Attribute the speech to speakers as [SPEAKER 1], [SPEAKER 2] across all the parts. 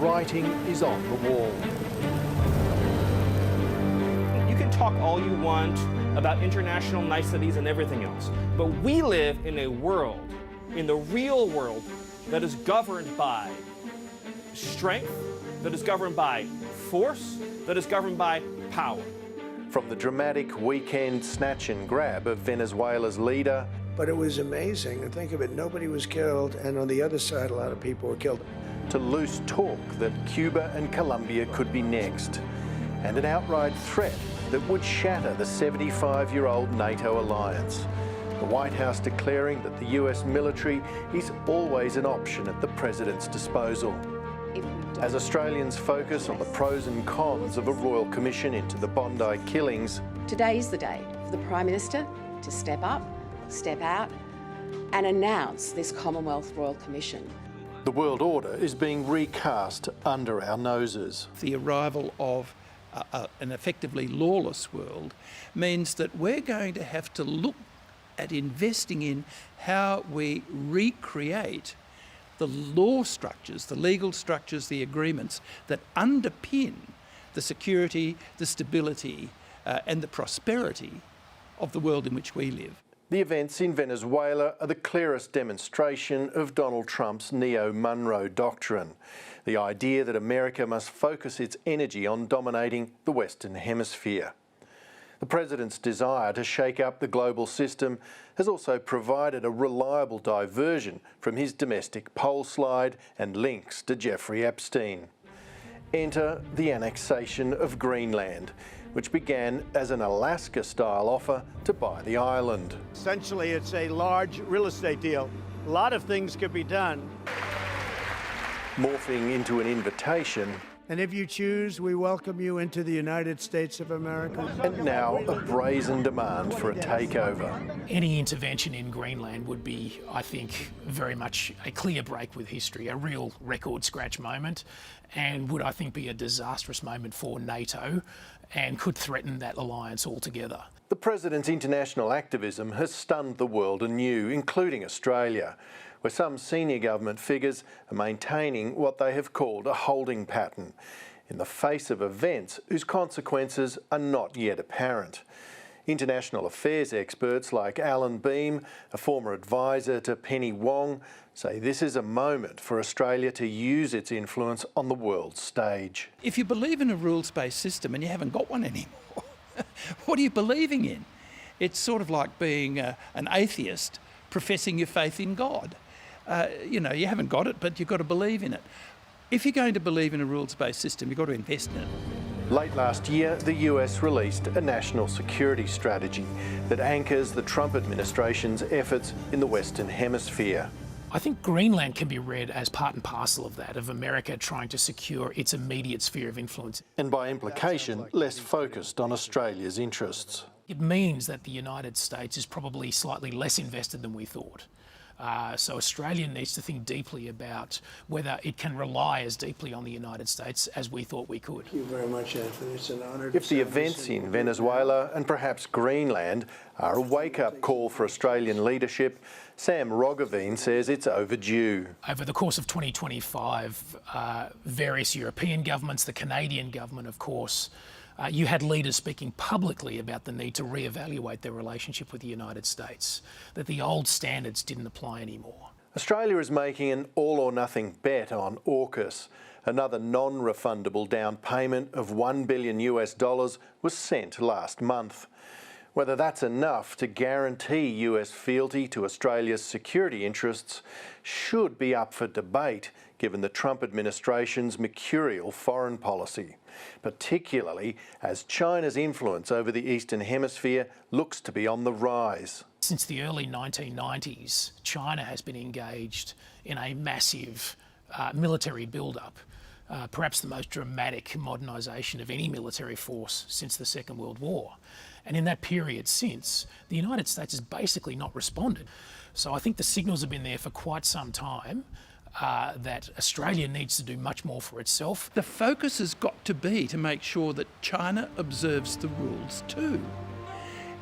[SPEAKER 1] writing is on the wall.
[SPEAKER 2] You can talk all you want about international niceties and everything else, but we live in a world, in the real world, that is governed by strength, that is governed by force, that is governed by power.
[SPEAKER 1] From the dramatic weekend snatch and grab of Venezuela's leader,
[SPEAKER 3] but it was amazing. And think of it, nobody was killed, and on the other side, a lot of people were killed.
[SPEAKER 1] to loose talk that Cuba and Colombia could be next, and an outright threat that would shatter the 75-year-old NATO alliance. The White House declaring that the US military is always an option at the President's disposal. As Australians focus on the pros and cons of a royal commission into the Bondi killings,
[SPEAKER 4] today is the day for the Prime Minister to step up, step out and announce this Commonwealth Royal Commission.
[SPEAKER 1] the world order is being recast under our noses.
[SPEAKER 5] The arrival of an effectively lawless world means that we're going to have to look at investing in how we recreate the law structures, the legal structures, the agreements that underpin the security, the stability and the prosperity of the world in which we live.
[SPEAKER 1] The events in Venezuela are the clearest demonstration of Donald Trump's neo-Monroe doctrine, the idea that America must focus its energy on dominating the Western Hemisphere. The President's desire to shake up the global system has also provided a reliable diversion from his domestic pole slide and links to Jeffrey Epstein. Enter the annexation of Greenland, which began as an Alaska-style offer to buy the island.
[SPEAKER 6] Essentially, it's a large real estate deal. A lot of things could be done.
[SPEAKER 1] Morphing into an invitation.
[SPEAKER 6] And if you choose, we welcome you into the United States of America.
[SPEAKER 1] And now a brazen demand for a takeover.
[SPEAKER 7] Any intervention in Greenland would be, I think, very much a clear break with history, a real record scratch moment, and would, I think, be a disastrous moment for NATO and could threaten that alliance altogether.
[SPEAKER 1] The President's international activism has stunned the world anew, including Australia, where some senior government figures are maintaining what they have called a holding pattern in the face of events whose consequences are not yet apparent. International affairs experts like Alan Beam, a former advisor to Penny Wong, say this is a moment for Australia to use its influence on the world stage.
[SPEAKER 5] If you believe in a rules-based system and you haven't got one anymore, what are you believing in? It's sort of like being an atheist professing your faith in God. You know, you haven't got it, but you've got to believe in it. If you're going to believe in a rules-based system, you've got to invest in it.
[SPEAKER 1] Late last year, the US released a national security strategy that anchors the Trump administration's efforts in the Western Hemisphere.
[SPEAKER 7] I think Greenland can be read as part and parcel of that, of America trying to secure its immediate sphere of influence.
[SPEAKER 1] And by implication, less focused on Australia's interests.
[SPEAKER 7] It means that the United States is probably slightly less invested than we thought. So Australia needs to think deeply about whether it can rely as deeply on the United States as we thought we could.
[SPEAKER 3] Thank you very much, Anthony. It's an honour.
[SPEAKER 1] If the events in Venezuela and perhaps Greenland are a wake-up call for Australian leadership, Sam Roggeveen says it's overdue.
[SPEAKER 7] Over the course of 2025, various European governments, the Canadian government, of course, you had leaders speaking publicly about the need to re-evaluate their relationship with the United States, that the old standards didn't apply anymore.
[SPEAKER 1] Australia is making an all-or-nothing bet on AUKUS. Another non-refundable down payment of $1 billion was sent last month. Whether that's enough to guarantee US fealty to Australia's security interests should be up for debate, given the Trump administration's mercurial foreign policy, particularly as China's influence over the Eastern Hemisphere looks to be on the rise.
[SPEAKER 7] Since the early 1990s, China has been engaged in a massive military build-up, perhaps the most dramatic modernisation of any military force since the Second World War. And in that period since, the United States has basically not responded. So I think the signals have been there for quite some time that Australia needs to do much more for itself.
[SPEAKER 5] The focus has got to be to make sure that China observes the rules too.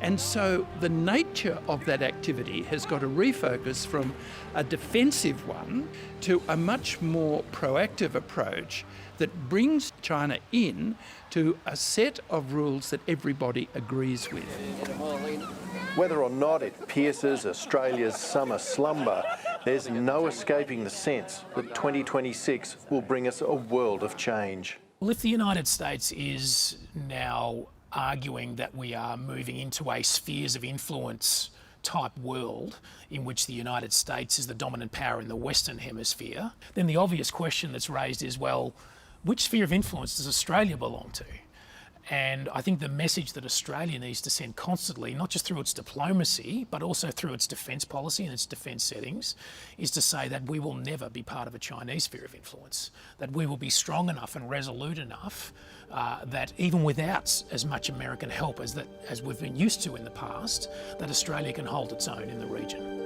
[SPEAKER 5] And so the nature of that activity has got to refocus from a defensive one to a much more proactive approach that brings China in to a set of rules that everybody agrees with.
[SPEAKER 1] Whether or not it pierces Australia's summer slumber, there's no escaping the sense that 2026 will bring us a world of change.
[SPEAKER 7] Well, if the United States is now arguing that we are moving into a spheres of influence type world in which the United States is the dominant power in the Western Hemisphere, then the obvious question that's raised is, well, which sphere of influence does Australia belong to? And I think the message that Australia needs to send constantly, not just through its diplomacy, but also through its defence policy and its defence settings, is to say that we will never be part of a Chinese sphere of influence, that we will be strong enough and resolute enough that even without as much American help as we've been used to in the past, that Australia can hold its own in the region.